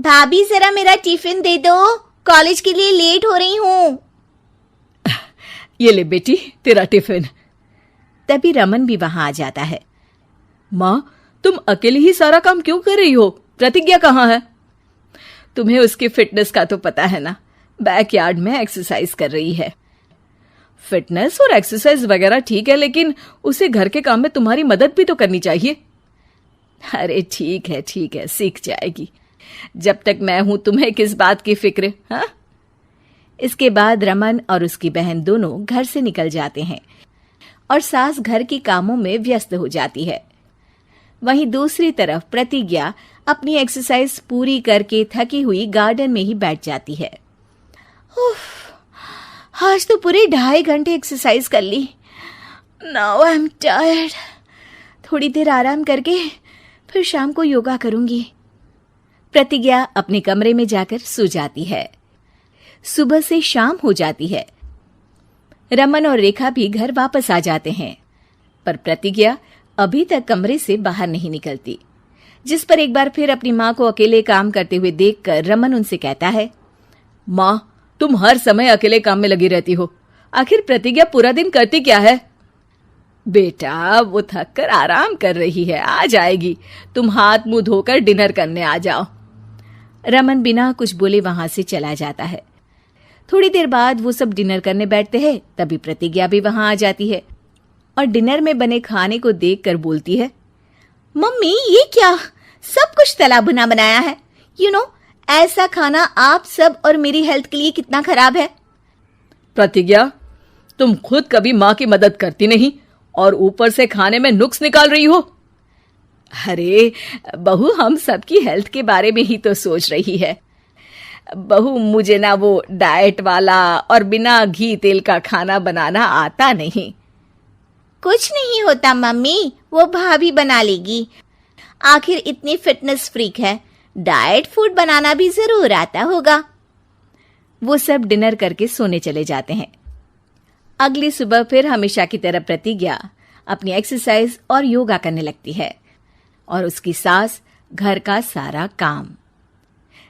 भाभी जरा मेरा टिफिन दे दो, कॉलेज के लिए लेट हो रही हूँ। ये ले बेटी तेरा टिफिन। तभी रमन भी वहां आ जाता है। माँ, तुम अकेले ही सारा काम क्यों कर रही हो? प्रतिज्ञा कहाँ है? तुम्हें उसकी फिटनेस का तो पता है ना, बैकयार्ड में एक्सरसाइज कर रही है। फिटनेस और एक्सरसाइज वगैरह ठीक है, लेकिन उसे घर के काम में तुम्हारी मदद भी तो करनी चाहिए। अरे ठीक है, सीख जाएगी। जब तक मैं हूं तुम्हें किस बात की फिक्र? हाँ। इसके बाद रमन और उसकी बहन दोनों घर से निकल जाते हैं और सास घर के कामों में व्यस्त हो जाती है। वहीं दूसरी तरफ प्रतिज्ञा अपनी एक्सरसाइज पूरी करके थकी हुई गार्डन में ही बैठ जाती है। आज तो पूरे 2.5 घंटे एक्सरसाइज कर ली। Now I am tired. थोड़ी देर आराम करके फिर शाम को योगा करूंगी। प्रतिज्ञा अपने कमरे में जाकर सो जाती है। सुबह से शाम हो जाती है। रमन और रेखा भी घर वापस आ जाते हैं, पर प्रतिज्ञा अभी तक कमरे से बाहर नहीं निकलती, जिस पर एक बार फिर अपनी माँ को अकेले काम करते हुए देखकर रमन उनसे कहता है, माँ, तुम हर समय अकेले काम में लगी रहती हो। आखिर प्रतिज्ञा पूरा दिन करती क्या है? बेटा, वो थक कर आराम कर रही है, आ जाएगी। तुम हाथ मुंह धोकर डिनर करने आ जाओ। रमन बिना कुछ बोले वहां से चला जाता है। थोड़ी देर बाद वो सब डिनर करने बैठते हैं। तभी प्रतिज्ञा भी वहां आ जाती है और डिनर में बने खाने को देखकर बोलती है, मम्मी ये क्या, सब कुछ तला भुना बनाया है। ऐसा खाना आप सब और मेरी हेल्थ के लिए कितना खराब है। प्रतिज्ञा, तुम खुद कभी माँ की मदद करती नहीं और ऊपर से खाने में नुक्स निकाल रही हो। अरे बहू, हम सबकी हेल्थ के बारे में ही तो सोच रही है। बहू, मुझे ना वो डाइट वाला और बिना घी तेल का खाना बनाना आता नहीं। कुछ नहीं होता मम्मी, वो भाभी बना लेगी। आखिर इतनी फिटनेस फ्रीक है, डाइट फूड बनाना भी जरूर आता होगा। वो सब डिनर करके सोने चले जाते हैं। अगली सुबह फिर हमेशा की तरह प्रतिज्ञा अपनी एक्सरसाइज और योगा करने लगती है और उसकी सास घर का सारा काम,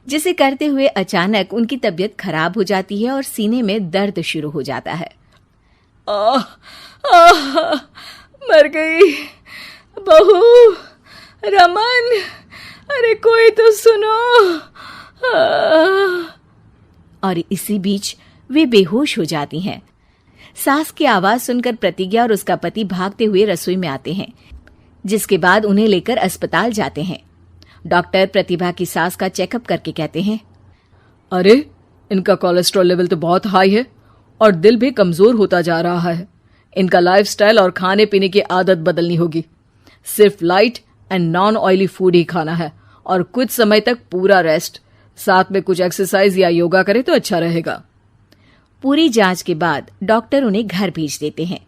जिसे करते हुए अचानक उनकी तबीयत खराब हो जाती है और सीने में दर्द शुरू हो जाता है। मर गई बहू। रमन, अरे कोई तो सुनो। और इसी बीच वे बेहोश हो जाती हैं। सास की आवाज सुनकर प्रतिज्ञा और उसका पति भागते हुए रसोई में आते हैं, जिसके बाद उन्हें लेकर अस्पताल जाते हैं। डॉक्टर प्रतिभा की सास का चेकअप करके कहते हैं, अरे इनका कोलेस्ट्रॉल लेवल तो बहुत हाई है और दिल भी कमजोर होता जा रहा है। इनका लाइफस्टाइल और खाने पीने की आदत बदलनी होगी। सिर्फ light and non oily food ही खाना है और कुछ समय तक पूरा रेस्ट, साथ में कुछ एक्सरसाइज या योगा करे तो अच्छा रहेगा। पूरी जांच के बाद डॉक्टर उन्हें घर भेज देते हैं।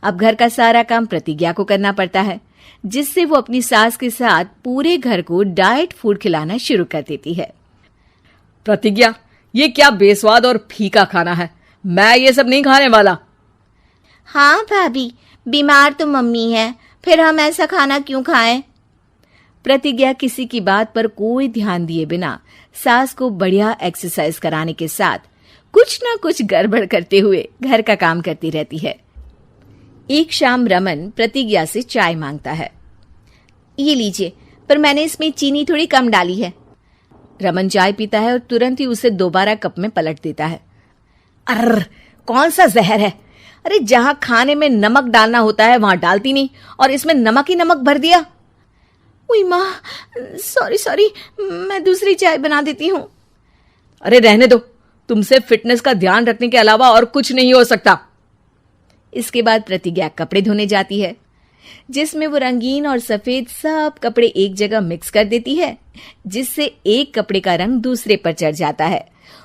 अब घर का सारा काम प्रतिज्ञा को करना पड़ता है, जिससे वो अपनी सास के साथ पूरे घर को डाइट फूड खिलाना शुरू कर देती है। प्रतिज्ञा, ये क्या बेस्वाद और फीका खाना है, मैं ये सब नहीं खाने वाला। हाँ भाभी, बीमार तो मम्मी है, फिर हम ऐसा खाना क्यों खाएं? प्रतिज्ञा किसी की बात पर कोई ध्यान दिए बिना सास को बढ़िया एक्सरसाइज कराने के साथ कुछ ना कुछ गड़बड़ करते हुए घर का काम करती रहती है। एक शाम रमन प्रतिज्ञा से चाय मांगता है। ये लीजिए, पर मैंने इसमें चीनी थोड़ी कम डाली है। रमन चाय पीता है और तुरंत ही उसे दोबारा कप में पलट देता है। अर्र, कौन सा जहर है? अरे जहां खाने में नमक डालना होता है वहां डालती नहीं और इसमें नमक ही नमक भर दिया। उई माँ, सॉरी, मैं दूसरी चाय बना देती हूँ। अरे रहने दो, तुमसे फिटनेस का ध्यान रखने के अलावा और कुछ नहीं हो सकता। इसके बाद प्रतिज्ञा कपड़े धोने जाती है, जिसमें वो रंगीन और सफेद सब कपड़े एक जगह मिक्स कर देती है, जिससे एक कपड़े का रंग दूसरे पर चढ़ जाता है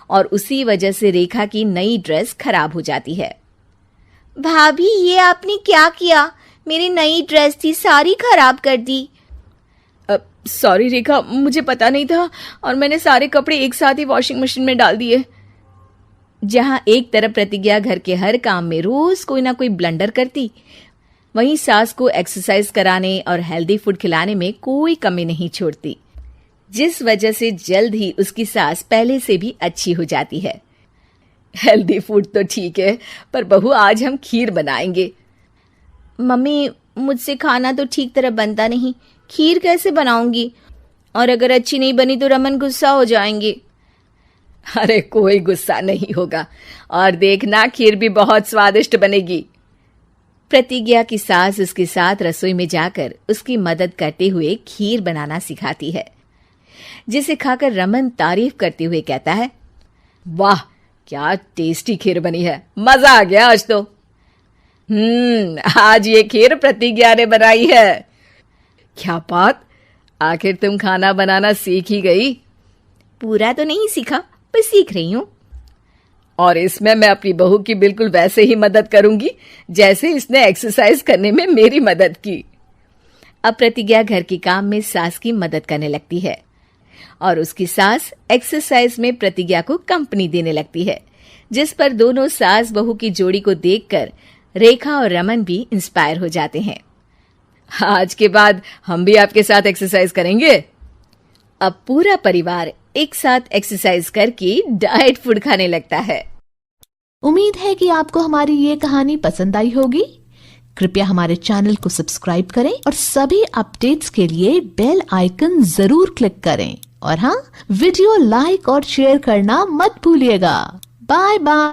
और उसी वजह से रेखा की नई ड्रेस खराब हो जाती है। भाभी, ये आपने क्या किया? मेरी नई ड्रेस थी, सारी खराब कर दी। सॉरी रेखा, मुझे पता नहीं था और मैंने सारे कपड़े एक साथ ही वॉशिंग मशीन में डाल दिए। जहां एक तरफ प्रतिज्ञा घर के हर काम में रोज कोई ना कोई ब्लंडर करती, वहीं सास को एक्सरसाइज कराने और हेल्दी फूड खिलाने में कोई कमी नहीं छोड़ती। जिस वजह से जल्द ही उसकी सास पहले से भी अच्छी हो जाती है। हेल्दी फूड तो ठीक है, पर बहू आज हम खीर बनाएंगे। मम्मी, मुझसे खाना तो ठीक तरह बनता नहीं, खीर कैसे बनाऊंगी? और अगर अच्छी नहीं बनी तो रमन गुस्सा हो जाएंगे। अरे कोई गुस्सा नहीं होगा, और देखना खीर भी बहुत स्वादिष्ट बनेगी। प्रतिज्ञा की सास उसके साथ रसोई में जाकर उसकी मदद करते हुए खीर बनाना सिखाती है, जिसे खाकर रमन तारीफ करते हुए कहता है, वाह क्या टेस्टी खीर बनी है, मजा आ गया आज तो। आज ये खीर प्रतिज्ञा ने बनाई है। क्या बात, आखिर तुम खाना बनाना सीख ही गई? पूरा तो नहीं सीखा, पर सीख रही हूं। और इसमें मैं अपनी बहू की बिल्कुल वैसे ही मदद करूंगी जैसे इसने एक्सरसाइज करने में मेरी मदद की। अब प्रतिज्ञा घर के काम में सास की मदद करने लगती है और उसकी सास एक्सरसाइज में प्रतिज्ञा को कंपनी देने लगती है, जिस पर दोनों सास बहू की जोड़ी को देखकर रेखा और रमन भी इंस्पायर हो जाते हैं। आज के बाद हम भी आपके साथ एक्सरसाइज करेंगे। अब पूरा परिवार एक साथ एक्सरसाइज करके डाइट फूड खाने लगता है। उम्मीद है कि आपको हमारी ये कहानी पसंद आई होगी। कृपया हमारे चैनल को सब्सक्राइब करें और सभी अपडेट्स के लिए बेल आइकन जरूर क्लिक करें। और हाँ, वीडियो लाइक और शेयर करना मत भूलिएगा। Bye bye.